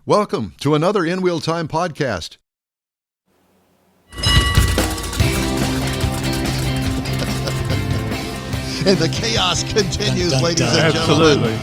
Welcome to another InWheelTime podcast. And the chaos continues, ladies and gentlemen. Absolutely.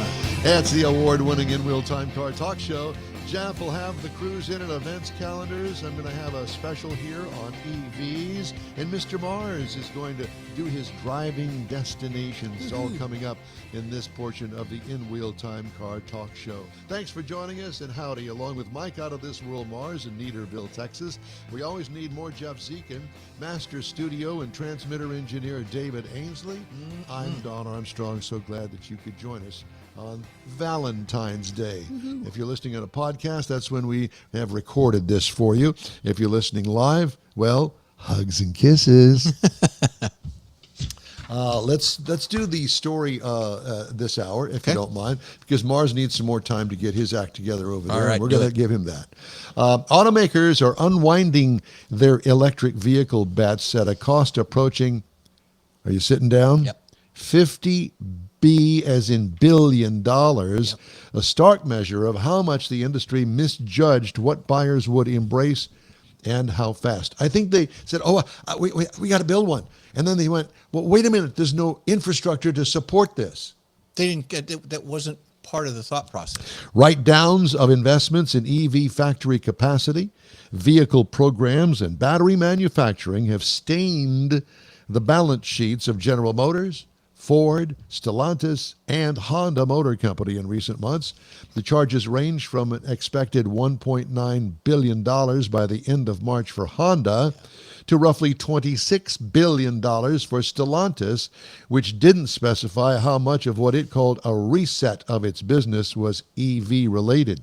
It's the award-winning InWheelTime Car Talk Show. Jeff will have the cruise in and events calendars. I'm going to have a special here on EVs. And Mr. Mars is going to do his driving destinations. It's all coming up in this portion of the InWheelTime Car Talk Show. Thanks for joining us, and howdy, along with Mike out of this world, Mars in Neaterville, Texas. We always need more Jeff Zekin, master studio and transmitter engineer David Ainsley. I'm Don Armstrong. So glad that you could join us on Valentine's Day. If you're listening on a podcast, that's when we have recorded this for you. If you're listening live, well, hugs and kisses. Let's do the story this hour, if you don't mind, because Mars needs some more time to get his act together over there. All right, and we're going to give him that. Automakers are unwinding their electric vehicle bets at a cost approaching, are you sitting down? Yep. $50 as in $1 billion, a stark measure of how much the industry misjudged what buyers would embrace and how fast. I think they said, we got to build one. And then they went, well, wait a minute, there's no infrastructure to support this. They didn't get that wasn't part of the thought process. Write-downs of investments in EV factory capacity, vehicle programs, and battery manufacturing have stained the balance sheets of General Motors, Ford, Stellantis, and Honda Motor Company in recent months. The charges range from an expected $1.9 billion by the end of March for Honda to roughly $26 billion for Stellantis, which didn't specify how much of what it called a reset of its business was EV-related.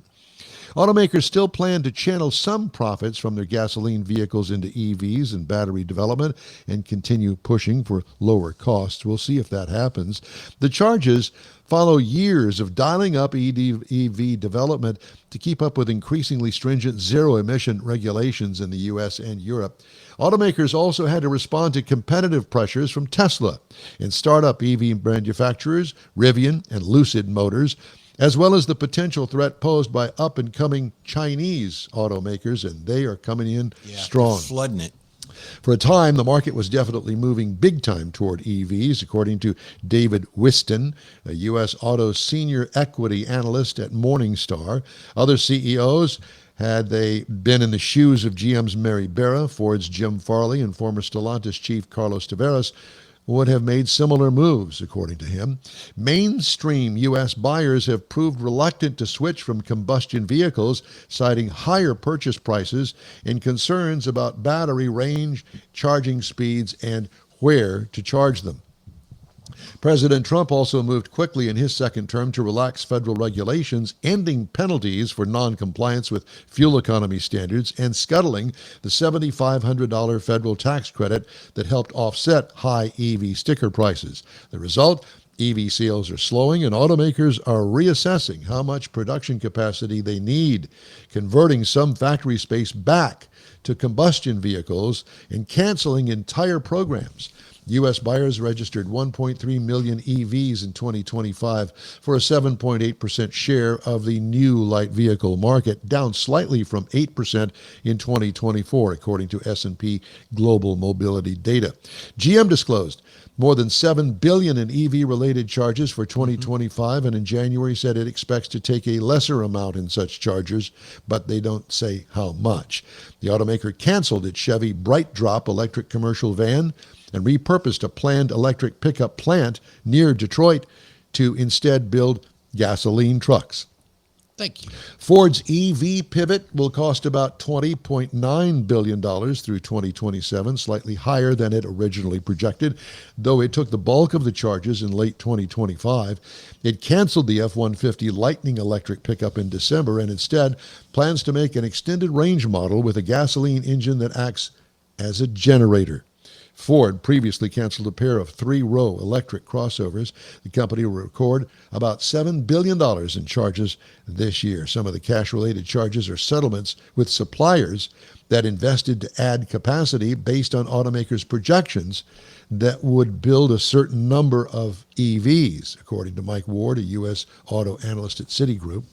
Automakers still plan to channel some profits from their gasoline vehicles into EVs and battery development and continue pushing for lower costs. We'll see if that happens. The charges follow years of dialing up EV development to keep up with increasingly stringent zero-emission regulations in the U.S. and Europe. Automakers also had to respond to competitive pressures from Tesla and startup EV manufacturers, Rivian and Lucid Motors, as well as the potential threat posed by up-and-coming Chinese automakers, and they are coming in strong. Flooding it. For a time, the market was definitely moving big time toward EVs, according to David Whiston, a U.S. auto senior equity analyst at Morningstar. Other CEOs, had they been in the shoes of GM's Mary Barra, Ford's Jim Farley, and former Stellantis chief Carlos Tavares, would have made similar moves, according to him. Mainstream U.S. buyers have proved reluctant to switch from combustion vehicles, citing higher purchase prices and concerns about battery range, charging speeds, and where to charge them. President Trump also moved quickly in his second term to relax federal regulations, ending penalties for non-compliance with fuel economy standards and scuttling the $7,500 federal tax credit that helped offset high EV sticker prices. The result? EV sales are slowing, and automakers are reassessing how much production capacity they need, converting some factory space back to combustion vehicles and canceling entire programs. U.S. buyers registered 1.3 million EVs in 2025 for a 7.8% share of the new light vehicle market, down slightly from 8% in 2024, according to S&P Global Mobility data. GM disclosed more than $7 billion in EV-related charges for 2025, and in January said it expects to take a lesser amount in such charges, but they don't say how much. The automaker canceled its Chevy Bright Drop electric commercial van and repurposed a planned electric pickup plant near Detroit to instead build gasoline trucks. Thank you. Ford's EV pivot will cost about $20.9 billion through 2027, slightly higher than it originally projected, though it took the bulk of the charges in late 2025. It canceled the F-150 Lightning electric pickup in December and instead plans to make an extended range model with a gasoline engine that acts as a generator. Ford previously canceled a pair of three-row electric crossovers. The company will record about $7 billion in charges this year. Some of the cash-related charges are settlements with suppliers that invested to add capacity based on automakers' projections that would build a certain number of EVs, according to Mike Ward, a U.S. auto analyst at Citigroup.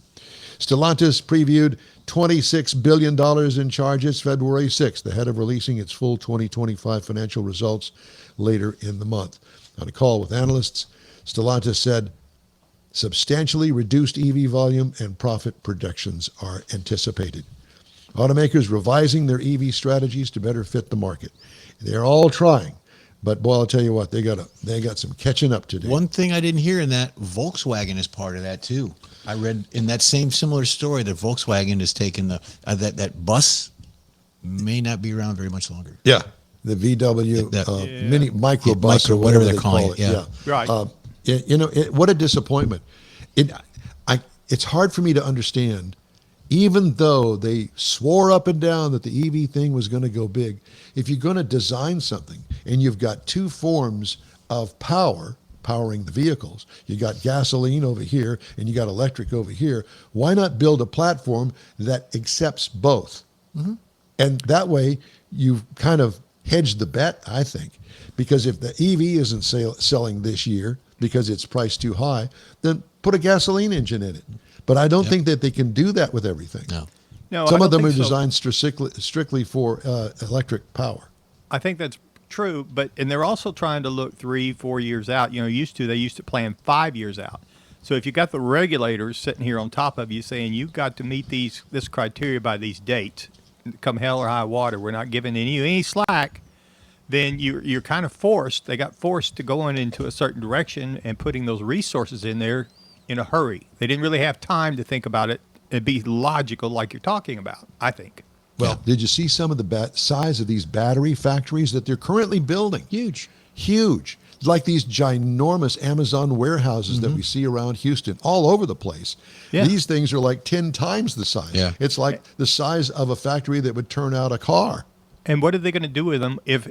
Stellantis previewed $26 billion in charges February 6th, ahead of releasing its full 2025 financial results later in the month. On a call with analysts, Stellantis said substantially reduced EV volume and profit projections are anticipated. Automakers revising their EV strategies to better fit the market. They're all trying, but boy, I'll tell you what, they got some catching up to do. One thing I didn't hear in that, Volkswagen is part of that too. I read in that same similar story that Volkswagen has taken that bus may not be around very much longer. Yeah, the VW mini microbus micro, or whatever whatever they're they calling call it, it. yeah. Right. What a disappointment. It's hard for me to understand, even though they swore up and down that the EV thing was going to go big. If you're going to design something and you've got two forms of powering the vehicles, you got gasoline over here and you got electric over here, why not build a platform that accepts both? Mm-hmm. And that way you've kind of hedged the bet, I think, because if the EV isn't selling this year because it's priced too high, then put a gasoline engine in it. But I don't think that they can do that with everything. No, Some I of them don't are think so. designed strictly for electric power. I think that's true, and they're also trying to look 3-4 years out. They used to plan 5 years out. So if you got the regulators sitting here on top of you saying you've got to meet this criteria by these dates, come hell or high water, we're not giving any slack, then you're kind of forced. They got forced to going into a certain direction and putting those resources in there in a hurry. They didn't really have time to think about it and be logical like you're talking about, I think. Well, did you see some of the size of these battery factories that they're currently building? Huge. Like these ginormous Amazon warehouses that we see around Houston, all over the place. Yeah. These things are like 10 times the size. Yeah. It's like the size of a factory that would turn out a car. And what are they going to do with them if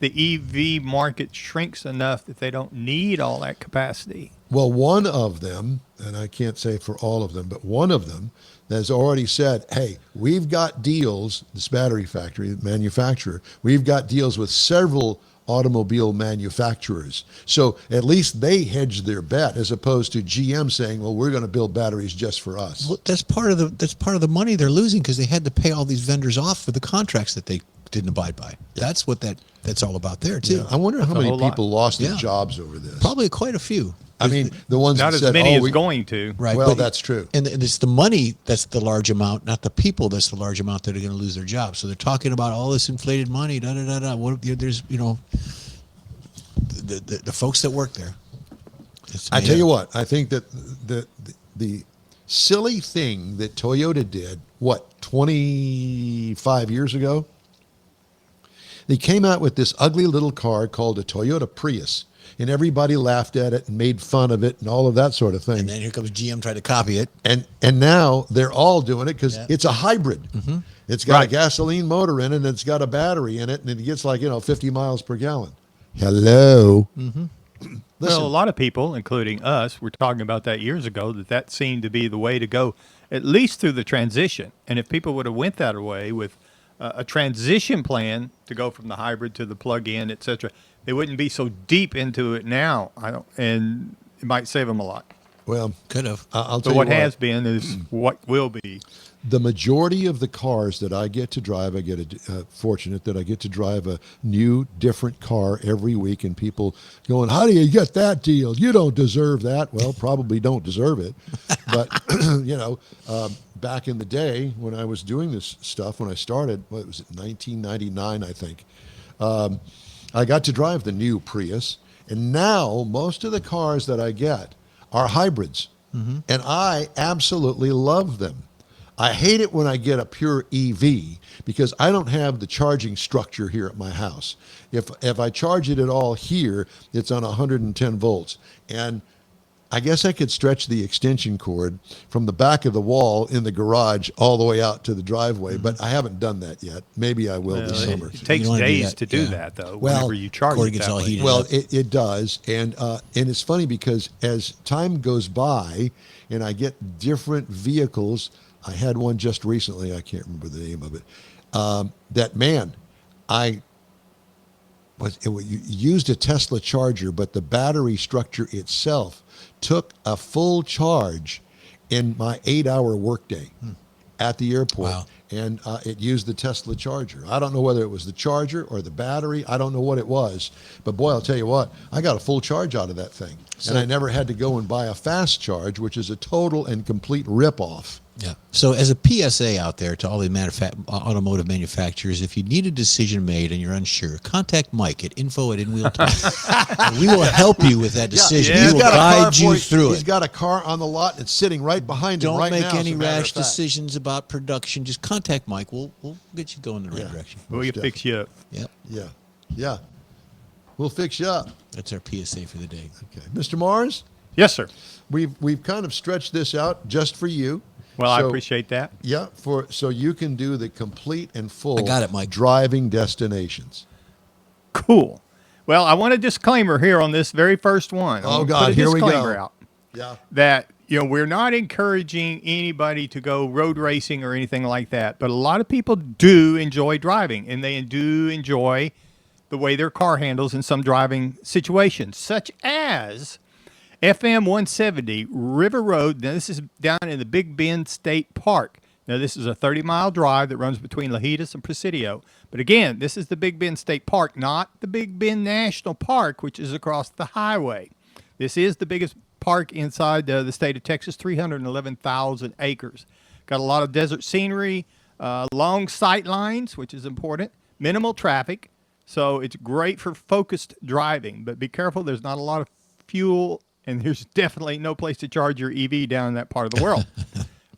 the EV market shrinks enough that they don't need all that capacity? Well, one of them, and I can't say for all of them, but one of them has already said, hey, we've got deals, this battery factory manufacturer, we've got deals with several automobile manufacturers. So at least they hedged their bet as opposed to GM saying, well, we're going to build batteries just for us. Well, that's part of the money they're losing because they had to pay all these vendors off for the contracts that they didn't abide by. That's what that's all about there too. Yeah, I wonder how many whole lot. people lost their Yeah. jobs over this. Probably quite a few. I mean, the ones Not that as said, many as we going to. Right. Well, but- that's true. And it's the money that's the large amount, not the people that's the large amount that are going to lose their jobs. So they're talking about all this inflated money, What there's the folks that work there. I tell you what, I think that the silly thing that Toyota did, 25 years ago? They came out with this ugly little car called a Toyota Prius, and everybody laughed at it and made fun of it and all of that sort of thing. And then here comes GM trying to copy it. And now they're all doing it because it's a hybrid. Mm-hmm. It's got a Right. gasoline motor in it, and it's got a battery in it, and it gets like 50 miles per gallon. Hello. Mm-hmm. Well, a lot of people, including us, were talking about that years ago, that seemed to be the way to go, at least through the transition. And if people would have went that way with a transition plan to go from the hybrid to the plug-in, et cetera, they wouldn't be so deep into it now. And it might save them a lot. Well, Could have. I'll tell But you what has been is what will be. The majority of the cars that I get to drive, I get fortunate that I get to drive a new, different car every week, and people going, how do you get that deal? You don't deserve that. Well, probably don't deserve it. But, back in the day when I was doing this stuff, when I started, what was it, 1999, I think, I got to drive the new Prius. And now most of the cars that I get are hybrids. Mm-hmm. And I absolutely love them. I hate it when I get a pure EV because I don't have the charging structure here at my house. If I charge it at all here, it's on 110 volts. And I guess I could stretch the extension cord from the back of the wall in the garage all the way out to the driveway, but I haven't done that yet. Maybe I will this summer. It takes You don't wanna do days that, to do yeah. that, though, Well, whenever you charge cord it gets that all way. heated. Well, it does, and it's funny because as time goes by and I get different vehicles, I had one just recently, I can't remember the name of it, used a Tesla charger, but the battery structure itself took a full charge in my 8-hour workday. at the airport. Wow. And it used the Tesla charger. I don't know whether it was the charger or the battery. I don't know what it was. But boy, I'll tell you what, I got a full charge out of that thing. And I never had to go and buy a fast charge, which is a total and complete ripoff. Yeah. So as a PSA out there to all the automotive manufacturers, if you need a decision made and you're unsure, contact Mike at info@InWheelTime. And we will help you with that decision. He's We will got a car guide you through He's it. got a car on the lot that's sitting right behind him Don't right now. make any as a matter rash of fact. decisions about production. Just contact Mike. We'll get you going in the right direction. We'll fix you up. Yep. Yeah. Yeah. We'll fix you up. That's our PSA for the day. Okay. Mr. Mars, Yes, sir. we've kind of stretched this out just for you. Well, I So- appreciate that. Yeah, so you can do the complete and full I got it, Mike. driving destinations. Cool. Well, I want a disclaimer here on this very first one. I Oh, want to God, put a here we disclaimer go. out Yeah. that we're not encouraging anybody to go road racing or anything like that. But a lot of people do enjoy driving, and they do enjoy the way their car handles in some driving situations, such as FM 170 River Road. Now, this is down in the Big Bend State Park. Now, this is a 30-mile drive that runs between Lajitas and Presidio. But again, this is the Big Bend State Park, not the Big Bend National Park, which is across the highway. This is the biggest park inside the state of Texas, 311,000 acres. Got a lot of desert scenery, long sight lines, which is important, minimal traffic. So it's great for focused driving. But be careful, there's not a lot of fuel, and there's definitely no place to charge your EV down in that part of the world.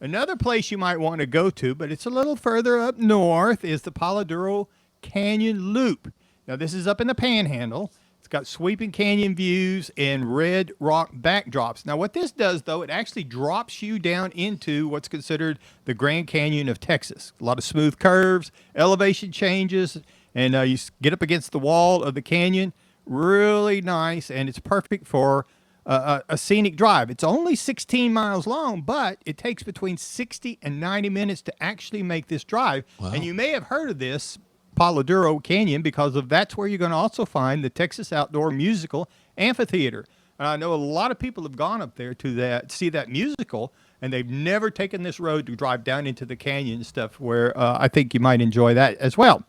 Another place you might want to go to, but it's a little further up north, is the Palo Duro Canyon Loop. Now, this is up in the Panhandle. It's got sweeping canyon views and red rock backdrops. Now, what this does, though, it actually drops you down into what's considered the Grand Canyon of Texas. A lot of smooth curves, elevation changes, and you get up against the wall of the canyon. Really nice, and it's perfect for a scenic drive. It's only 16 miles long, but it takes between 60 and 90 minutes to actually make this drive. Wow. And you may have heard of this Palo Duro Canyon because that's where you're going to also find the Texas Outdoor Musical Amphitheater. And I know a lot of people have gone up there to see that musical, and they've never taken this road to drive down into the canyon and stuff, where I think you might enjoy that as well.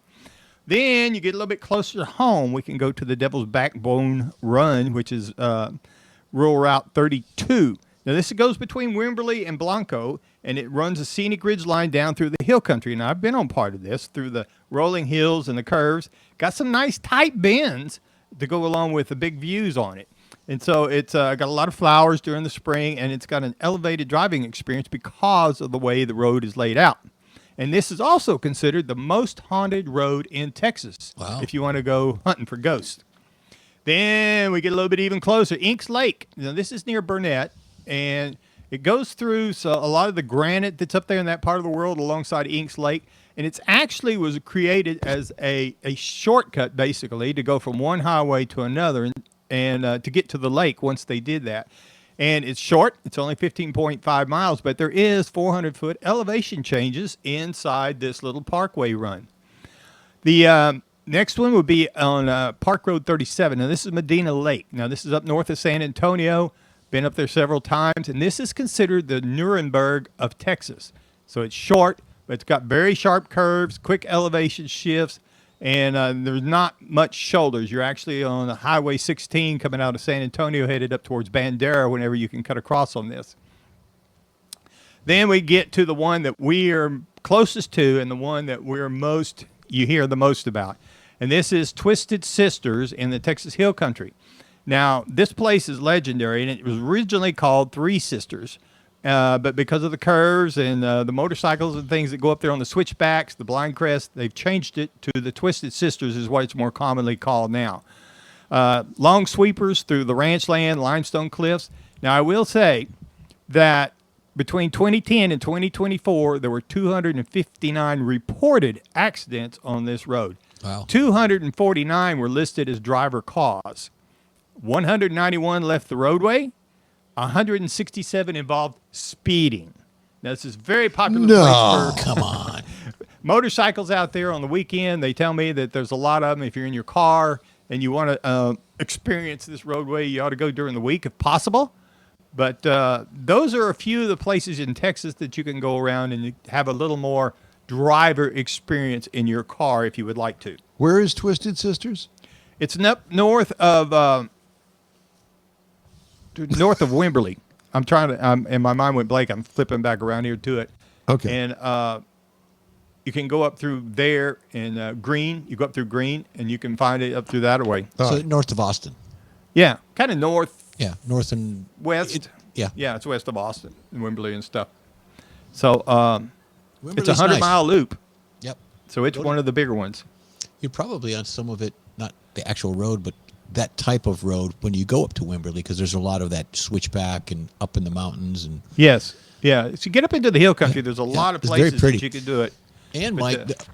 Then you get a little bit closer to home. We can go to the Devil's Backbone Run, which is Rural Route 32. Now, this goes between Wimberley and Blanco, and it runs a scenic ridge line down through the hill country. And I've been on part of this through the rolling hills and the curves. Got some nice tight bends to go along with the big views on it. And so it's got a lot of flowers during the spring, and it's got an elevated driving experience because of the way the road is laid out. And this is also considered the most haunted road in Texas. Wow. If you want to go hunting for ghosts. Then we get a little bit even closer. Inks Lake. Now, this is near Burnett, and it goes through a lot of the granite that's up there in that part of the world alongside Inks Lake. And it's actually was created as a shortcut, basically, to go from one highway to another and to get to the lake once they did that. And it's short. It's only 15.5 miles, but there is 400-foot elevation changes inside this little parkway run. The next one would be on Park Road 37. Now, this is Medina Lake. Now, this is up north of San Antonio. Been up there several times, and this is considered the Nuremberg of Texas. So it's short, but it's got very sharp curves, quick elevation shifts, and there's not much shoulders. You're actually on Highway 16 coming out of San Antonio, headed up towards Bandera whenever you can cut across on this. Then we get to the one that we are closest to and the one that you hear the most about. And this is Twisted Sisters in the Texas Hill Country. Now, this place is legendary, and it was originally called Three Sisters. But because of the curves and the motorcycles and things that go up there on the switchbacks, the blind crest, they've changed it to the Twisted Sisters is what it's more commonly called now. Long sweepers through the ranchland, limestone cliffs. Now, I will say that between 2010 and 2024, there were 259 reported accidents on this road. Wow. 249 were listed as driver cause. 191 left the roadway. 167 involved speeding. Now, this is a very popular place for Come on. motorcycles out there on the weekend. They tell me that there's a lot of them. If you're in your car and you want to experience this roadway, you ought to go during the week if possible. But those are a few of the places in Texas that you can go around and have a little more driver experience in your car if you would like to. Where is Twisted Sisters? It's up north of Wimberley. I'm trying to, and my mind went blank. I'm flipping back around here to it. Okay. And you can go up through there in Green. You go up through Green, and you can find it up through that way. So north of Austin. Yeah, kind of north. Yeah, north and West. yeah. Yeah, it's west of Austin and Wimberley and stuff. So it's a Wimberley's 100-mile loop. Yep. So it's one of the bigger ones. You're probably on some of it, not the actual road, but that type of road when you go up to Wimberley, because there's a lot of that switchback and up in the mountains. And Yes. Yeah. So you get up into the hill country, there's a lot of it's very places pretty. that you can do it. And But, Mike, the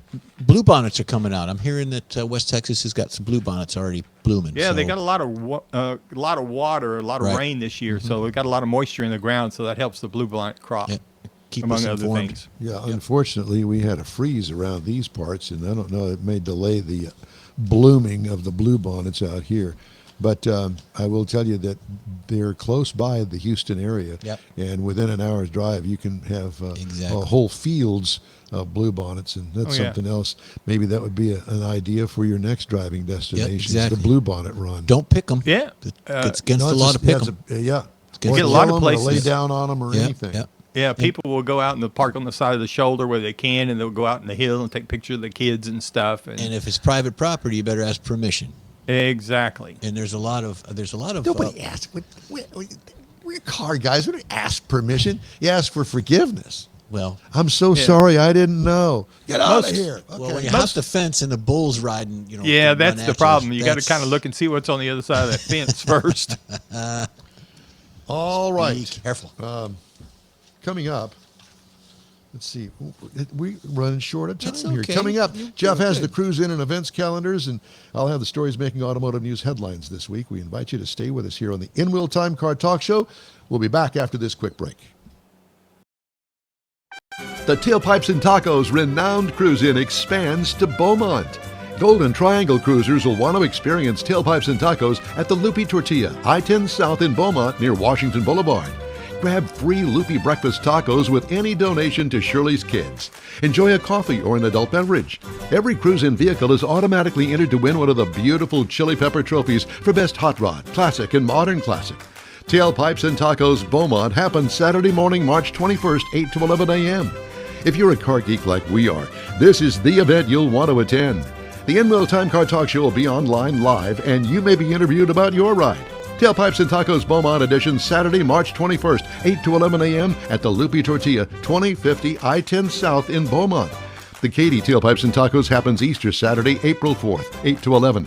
bluebonnets are coming out. I'm hearing that West Texas has got some bluebonnets already blooming. Yeah, so they got a lot of water, a lot of Right. rain this year, so we got a lot of moisture in the ground, so that helps the bluebonnet crop, yeah, keep among us other informed. things. Yeah, unfortunately, we had a freeze around these parts, and I don't know, it may delay the blooming of the bluebonnets out here. But I will tell you that they're close by the Houston area, Yep. and within an hour's drive, you can have Exactly. whole fields of bluebonnets, and that's Oh, yeah. something else. Maybe that would be an idea for your next driving destination, exactly. the bluebonnet run. Don't pick them. Yeah. It's against No, the it's law just- to pick yeah, them. yeah. You Or get a kill lot of 'em or lay places. down on them or anything. Yep. Yeah, people will go out and park on the side of the shoulder where they can, and they'll go out in the hill and take pictures of the kids and stuff. And if it's private property, you better ask permission. Exactly. And there's a lot of Nobody asks. We're car guys. We don't ask permission. You ask for forgiveness. well, I'm so Yeah. sorry. I didn't know. Get out Most- of here. well, Okay. when you hop the fence and the bull's riding, Yeah, run that's at the problem. You got to that's- kind of look and see what's on the other side of that fence first. All Be right. careful. Coming up, let's see. We're running short of time That's here. okay. Coming up, You're Jeff doing has the good. cruise in and events calendars, and I'll have the stories making automotive news headlines this week. We invite you to stay with us here on the InWheelTime Car Talk Show. We'll be back after this quick break. The Tailpipes and Tacos renowned cruise-in expands to Beaumont. Golden Triangle cruisers will want to experience Tailpipes and Tacos at the Loopy Tortilla, I-10 South in Beaumont near Washington Boulevard. Grab free Loopy breakfast tacos with any donation to Shirley's Kids. Enjoy a coffee or an adult beverage. Every cruise-in vehicle is automatically entered to win one of the beautiful Chili Pepper trophies for Best Hot Rod, Classic, and Modern Classic. Tailpipes and Tacos Beaumont happens Saturday morning, March 21st, 8 to 11 a.m. If you're a car geek like we are, this is the event you'll want to attend. The InWheelTime Car Talk Show will be online live, and you may be interviewed about your ride. Tailpipes and Tacos Beaumont edition, Saturday, March 21st, 8 to 11 a.m. at the Loopy Tortilla, 2050 I-10 South in Beaumont. The Katy Tailpipes and Tacos happens Easter Saturday, April 4th, 8 to 11.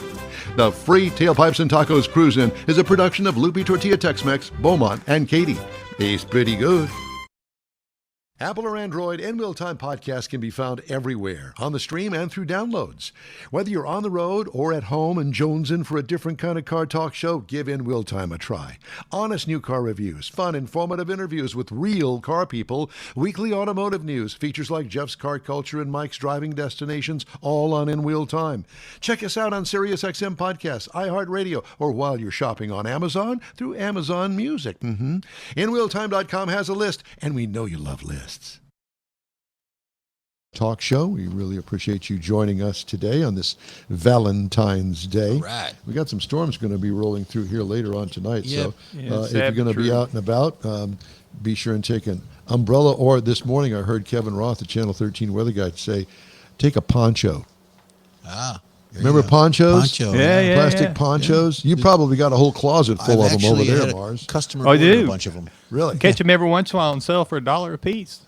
The free Tailpipes and Tacos Cruise-In is a production of Loopy Tortilla Tex-Mex, Beaumont, and Katy. Tastes pretty good. Apple or Android, InWheelTime Podcast can be found everywhere, on the stream and through downloads. Whether you're on the road or at home and jonesing for a different kind of car talk show, give InWheelTime a try. Honest new car reviews, fun, informative interviews with real car people, weekly automotive news, features like Jeff's Car Culture and Mike's Driving Destinations, all on InWheelTime. Check us out on SiriusXM Podcasts, iHeartRadio, or while you're shopping on Amazon, through Amazon Music. InWheelTime.com has a list, and we know you love lists. Talk show. We really appreciate you joining us today on this Valentine's Day. All right. We got some storms going to be rolling through here later on tonight. Yep. So Yeah, if you're sad going to but be true. out and about, be sure and take an umbrella. Or this morning I heard Kevin Roth, the Channel 13 weather guy, say, take a poncho. Ah, there Remember you go. ponchos? Poncho. Yeah. Plastic ponchos. You probably got a whole closet full I've of them over actually there, had a Mars. customer I order do. a bunch of them. Really? Catch them every once in a while on sale for $1 a piece.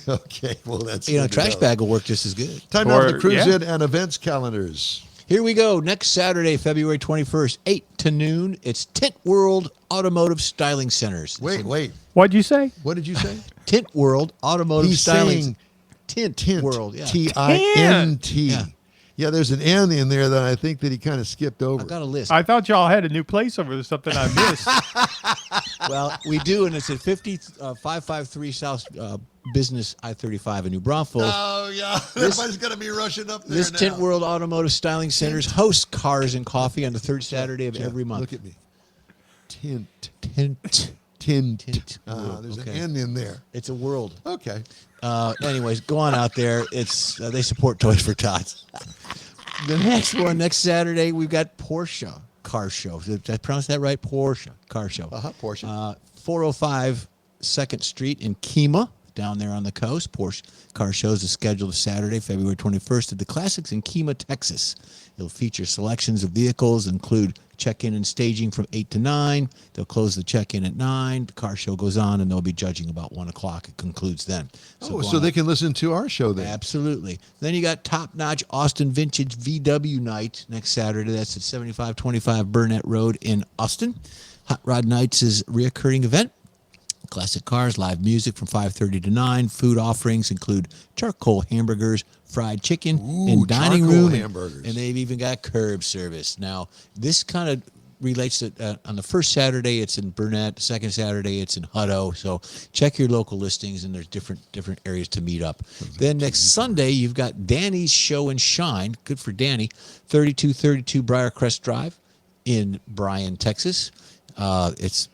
Okay. Well, that's You know, a good to trash know. bag will work just as good. Time now for the Or- cruise yeah. in and events calendars. Here we go. Next Saturday, February 21st, 8 to noon. It's Tint World Automotive Styling Centers. Wait. What'd you say? What did you say? Tint World Automotive He's Styling saying Tint World. Yeah. Tint. Yeah. Yeah, there's an N in there that I think that he kind of skipped over. I got a list. I thought y'all had a new place over there, something I missed. Well, we do, and it's at 553 South Business I-35 in New Braunfels. Oh, yeah. Everybody's going to be rushing up there This now. Tint World Automotive Styling Centers hosts Cars and Coffee on the third Saturday of Jeff, every month. Look at me. Tint. Tint Tint. Tint. There's Okay. an N in there. It's a world. Okay. Anyways, go on out there. It's they support Toys for Tots. The next one, next Saturday, we've got Porsche Car Show. Did I pronounce that right? Porsche Car Show. Porsche. 405 2nd Street in Kemah, down there on the coast. Porsche Car Shows is scheduled Saturday, February 21st at the Classics in Kemah, Texas. It'll feature selections of vehicles, include check-in and staging from 8 to 9. They'll close the check-in at 9. The car show goes on, and they'll be judging about 1 o'clock. It concludes then. So they can listen to our show then. Absolutely. Then you got top-notch Austin Vintage VW Night next Saturday. That's at 7525 Burnett Road in Austin. Hot Rod Nights is a reoccurring event. Classic cars, live music from 5:30 to 9. Food offerings include charcoal hamburgers, fried chicken, and dining charcoal room. hamburgers. And they've even got curb service. Now, this kind of relates to, on the first Saturday, it's in Burnett. The second Saturday, it's in Hutto. So check your local listings, and there's different areas to meet up. Then next Sunday, you've got Danny's Show and Shine. Good for Danny. 3232 Briarcrest Drive in Bryan, Texas. It's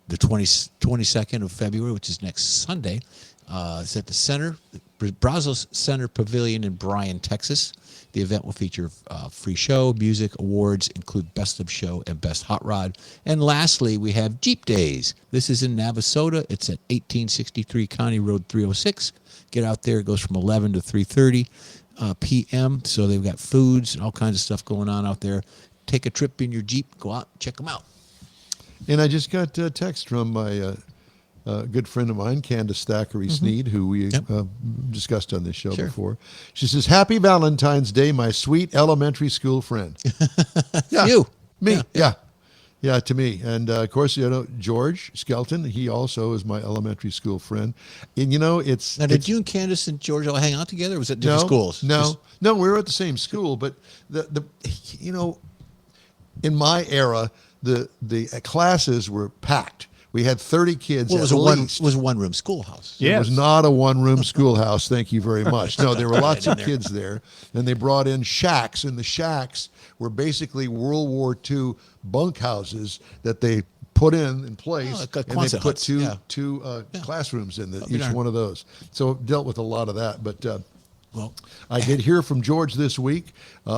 the 22nd of February, which is next Sunday. It's at the Center, Brazos Center Pavilion in Bryan, Texas. The event will feature free show, music, awards, include Best of Show and Best Hot Rod. And lastly, we have Jeep Days. This is in Navasota. It's at 1863 County Road 306. Get out there. It goes from 11 to 3:30 p.m. So they've got foods and all kinds of stuff going on out there. Take a trip in your Jeep. Go out, check them out. And I just got a text from my good friend of mine, Candace Thackeray Sneed, who we discussed on this show before. She says, "Happy Valentine's Day, my sweet elementary school friend." Yeah, You. me. Yeah, to me. And of course, George Skelton, he also is my elementary school friend. And it's Now, did you and Candace and George all hang out together? Or was it different schools? No, we were at the same school, but the in my era, the classes were packed. We had 30 kids Well, at it least. was a one-room schoolhouse. Yeah. It was not a one-room schoolhouse, thank you very much. No, there were lots of kids there, and they brought in shacks, and the shacks were basically World War II bunkhouses that they put in place, like and they Quonset put huts, two classrooms in each darned. one of those. So it dealt with a lot of that, but Well, I did hear from George this week.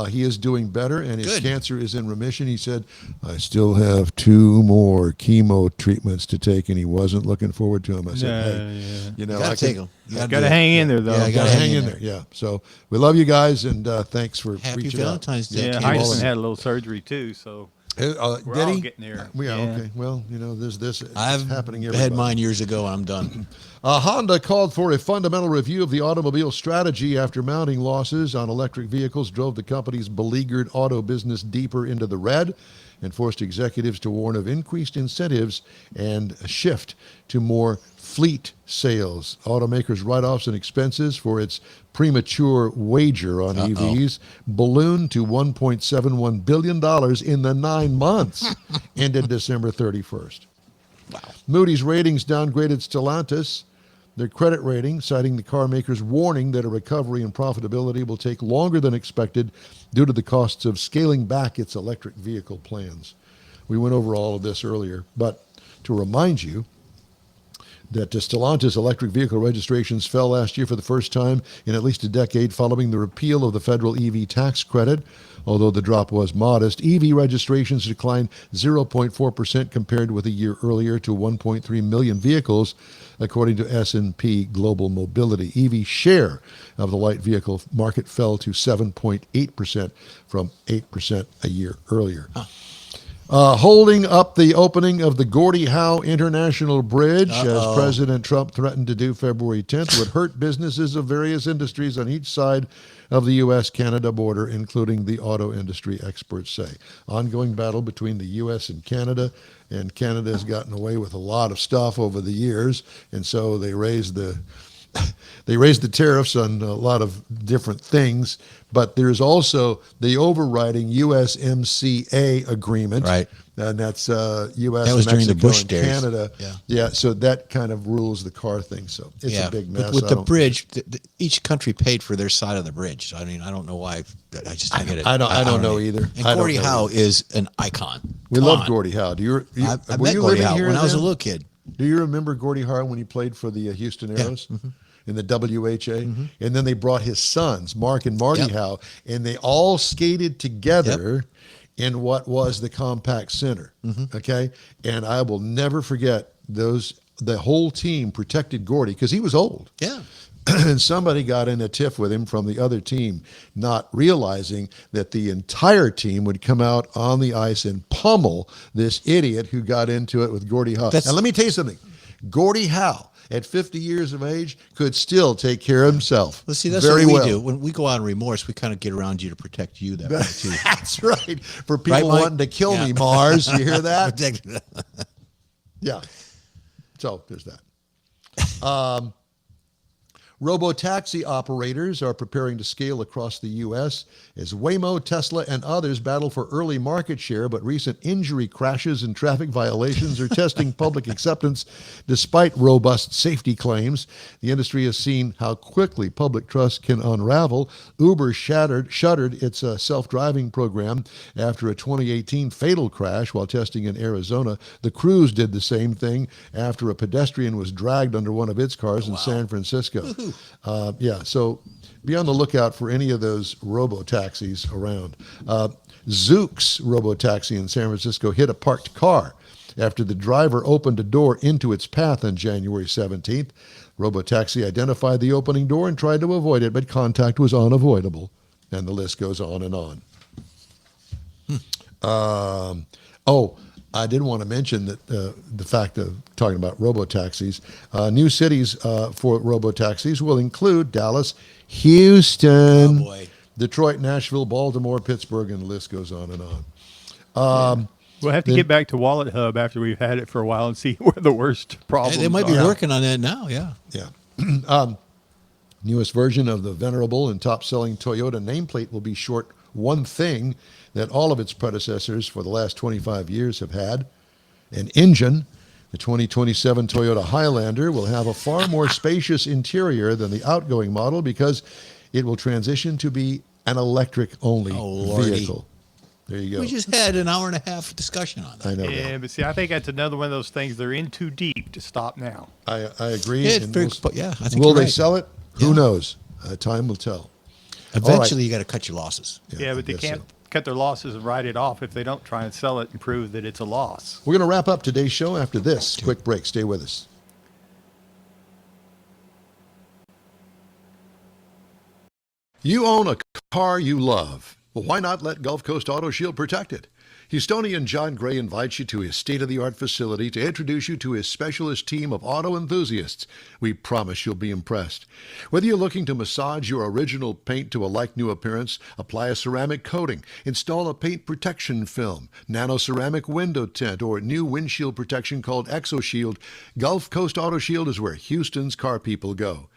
He is doing better, and his Good. cancer is in remission. He said, "I still have 2 more chemo treatments to take," and he wasn't looking forward to them. I said, "Hey, you gotta take them. You Got to hang in there, though. Yeah, You gotta hang in there." Yeah. So we love you guys, and thanks for Happy reaching Valentine's Day. Yeah, Candace. Hyson had a little surgery too, so out. we're Did all he? getting there. Yeah. Yeah. Okay. Well, there's this. It's I've happening. had Everybody. mine years ago, and I'm done. Honda called for a fundamental review of the automobile strategy after mounting losses on electric vehicles drove the company's beleaguered auto business deeper into the red and forced executives to warn of increased incentives and a shift to more fleet sales. Automakers' write-offs and expenses for its premature wager on EVs ballooned to $1.71 billion in the 9 months ended December 31st. Wow. Moody's Ratings downgraded Stellantis, their credit rating, citing the car maker's warning that a recovery in profitability will take longer than expected due to the costs of scaling back its electric vehicle plans. We went over all of this earlier, but to remind you that Stellantis electric vehicle registrations fell last year for the first time in at least a decade following the repeal of the federal EV tax credit. Although the drop was modest, EV registrations declined 0.4% compared with a year earlier to 1.3 million vehicles, according to S&P Global Mobility. EV share of the light vehicle market fell to 7.8% from 8% a year earlier. Holding up the opening of the Gordie Howe International Bridge, as President Trump threatened to do February 10th, would hurt businesses of various industries on each side of the U.S.-Canada border, including the auto industry, experts say. Ongoing battle between the U.S. and Canada has gotten away with a lot of stuff over the years, and so they raised the tariffs on a lot of different things, but there's also the overriding USMCA agreement, Right. And that's U.S. That was and during the Mexico Bush and days. Canada. Yeah. So that kind of rules the car thing. So it's a big mess. With the bridge, each country paid for their side of the bridge. I mean, I don't know why. I just don't get it. I don't know either. And I don't Gordie know Howe either. is an icon. We Come love on. Gordie Howe. I Were met you Gordie living Howe here when I was a then? little kid. Do you remember Gordie Howe when he played for the Houston Aeros in the WHA? And then they brought his sons, Mark and Marty Yep. Howe, and they all skated together in what was the Compact Center. Okay, and I will never forget those. The whole team protected Gordie because he was old. Yeah. And somebody got in a tiff with him from the other team, not realizing that the entire team would come out on the ice and pummel this idiot who got into it with Gordie Howe. And let me tell you something. Gordie Howe, at 50 years of age, could still take care of himself. Well, see, that's very what we well. do. When we go out in remorse, we kind of get around you to protect you that way, too. That's right. For people Right, Mike? wanting to kill Yeah. me, Mars. You hear that? Yeah. So there's that. Robotaxi operators are preparing to scale across the U.S. as Waymo, Tesla, and others battle for early market share, but recent injury crashes and traffic violations are testing public acceptance despite robust safety claims. The industry has seen how quickly public trust can unravel. Uber shuttered its self-driving program after a 2018 fatal crash while testing in Arizona. The Cruise did the same thing after a pedestrian was dragged under one of its cars in San Francisco. So be on the lookout for any of those robo-taxis around. Zook's robo-taxi in San Francisco hit a parked car after the driver opened a door into its path on January 17th. Robo-taxi identified the opening door and tried to avoid it, but contact was unavoidable. And the list goes on and on. I did want to mention that the fact of talking about robo-taxis, new cities for robo-taxis will include Dallas, Houston, Detroit, Nashville, Baltimore, Pittsburgh, and the list goes on and on. We'll have to get back to Wallet Hub after we've had it for a while and see where the worst problems They might be are. working on that now, yeah. Yeah. Newest version of the venerable and top-selling Toyota nameplate will be short one thing that all of its predecessors for the last 25 years have had, an engine. The 2027 Toyota Highlander will have a far more spacious interior than the outgoing model because it will transition to be an electric-only vehicle. There you go. We just had an hour and a half discussion on that. I know Yeah, that. but see, I think that's another one of those things they're in too deep to stop now. I agree. Yeah, it's And very, we'll- I think will you're they right. sell it? Who Yeah. knows? Time will tell. Eventually, you got to cut your losses. Yeah, but I they guess can't so. cut their losses and write it off if they don't try and sell it and prove that it's a loss. We're going to wrap up today's show after this quick break. Stay with us. You own a car you love. Well, why not let Gulf Coast Auto Shield protect it? Houstonian John Gray invites you to his state-of-the-art facility to introduce you to his specialist team of auto enthusiasts. We promise you'll be impressed. Whether you're looking to massage your original paint to a like-new appearance, apply a ceramic coating, install a paint protection film, nano-ceramic window tint, or new windshield protection called ExoShield, Gulf Coast Auto Shield is where Houston's car people go.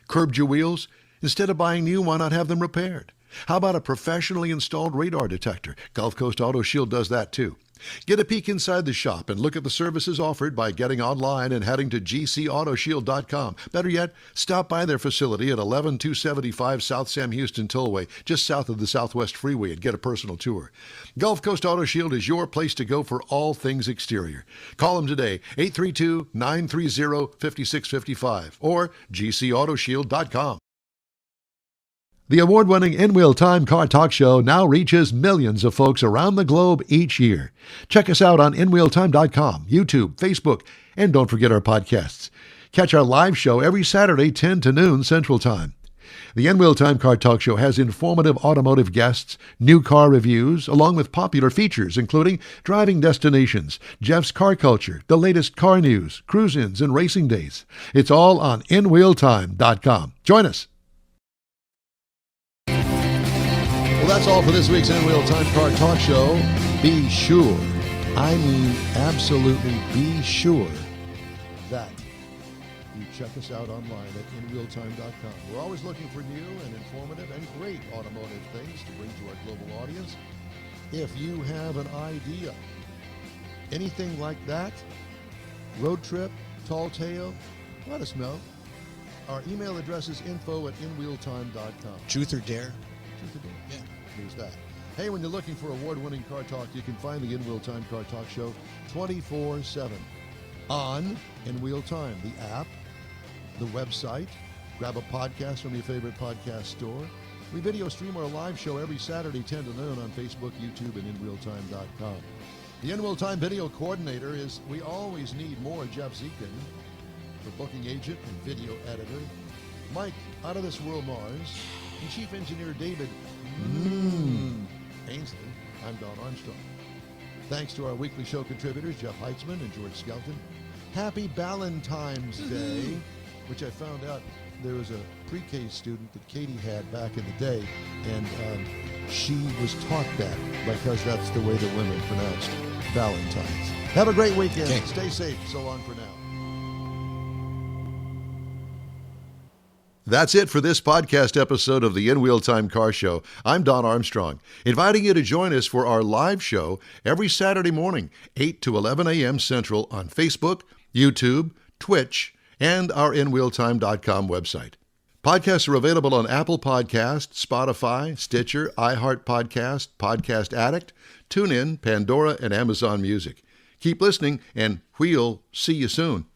Curbed your wheels? Instead of buying new, why not have them repaired? How about a professionally installed radar detector? Gulf Coast Auto Shield does that too. Get a peek inside the shop and look at the services offered by getting online and heading to gcautoshield.com. Better yet, stop by their facility at 11275 South Sam Houston Tollway, just south of the Southwest Freeway, and get a personal tour. Gulf Coast Auto Shield is your place to go for all things exterior. Call them today, 832-930-5655 or gcautoshield.com. The award-winning InWheelTime Car Talk Show now reaches millions of folks around the globe each year. Check us out on InWheelTime.com, YouTube, Facebook, and don't forget our podcasts. Catch our live show every Saturday, 10 to noon Central Time. The InWheelTime Car Talk Show has informative automotive guests, new car reviews, along with popular features including driving destinations, Jeff's car culture, the latest car news, cruise-ins, and racing days. It's all on InWheelTime.com. Join us. Well, that's all for this week's InWheelTime Car Talk Show. Be sure, I mean absolutely be sure, that you check us out online at InWheelTime.com. We're always looking for new and informative and great automotive things to bring to our global audience. If you have an idea, anything like that, road trip, tall tale, let us know. Our email address is info@InWheelTime.com. Truth or dare? Yeah, there's that. Hey, when you're looking for award-winning car talk, you can find the InWheelTime Car Talk Show 24/7. on InWheelTime, the app, the website. Grab a podcast from your favorite podcast store. We video stream our live show every Saturday 10 to noon on Facebook, YouTube, and InWheelTime.com. The InWheelTime video coordinator is we always need more Jeff Zekin, the booking agent and video editor. Mike, out of this world Mars, and Chief Engineer David Ainsley. I'm Don Armstrong. Thanks to our weekly show contributors, Jeff Heitzman and George Skelton. Happy Valentine's Day, which I found out there was a pre-K student that Katie had back in the day, and she was taught that because that's the way the women pronounced Valentine's. Have a great weekend. Okay. Stay safe. So long for now. That's it for this podcast episode of the InWheelTime Car Show. I'm Don Armstrong, inviting you to join us for our live show every Saturday morning, 8 to 11 a.m. Central on Facebook, YouTube, Twitch, and our InWheelTime.com website. Podcasts are available on Apple Podcasts, Spotify, Stitcher, iHeart Podcast, Podcast Addict, TuneIn, Pandora, and Amazon Music. Keep listening, and we'll see you soon.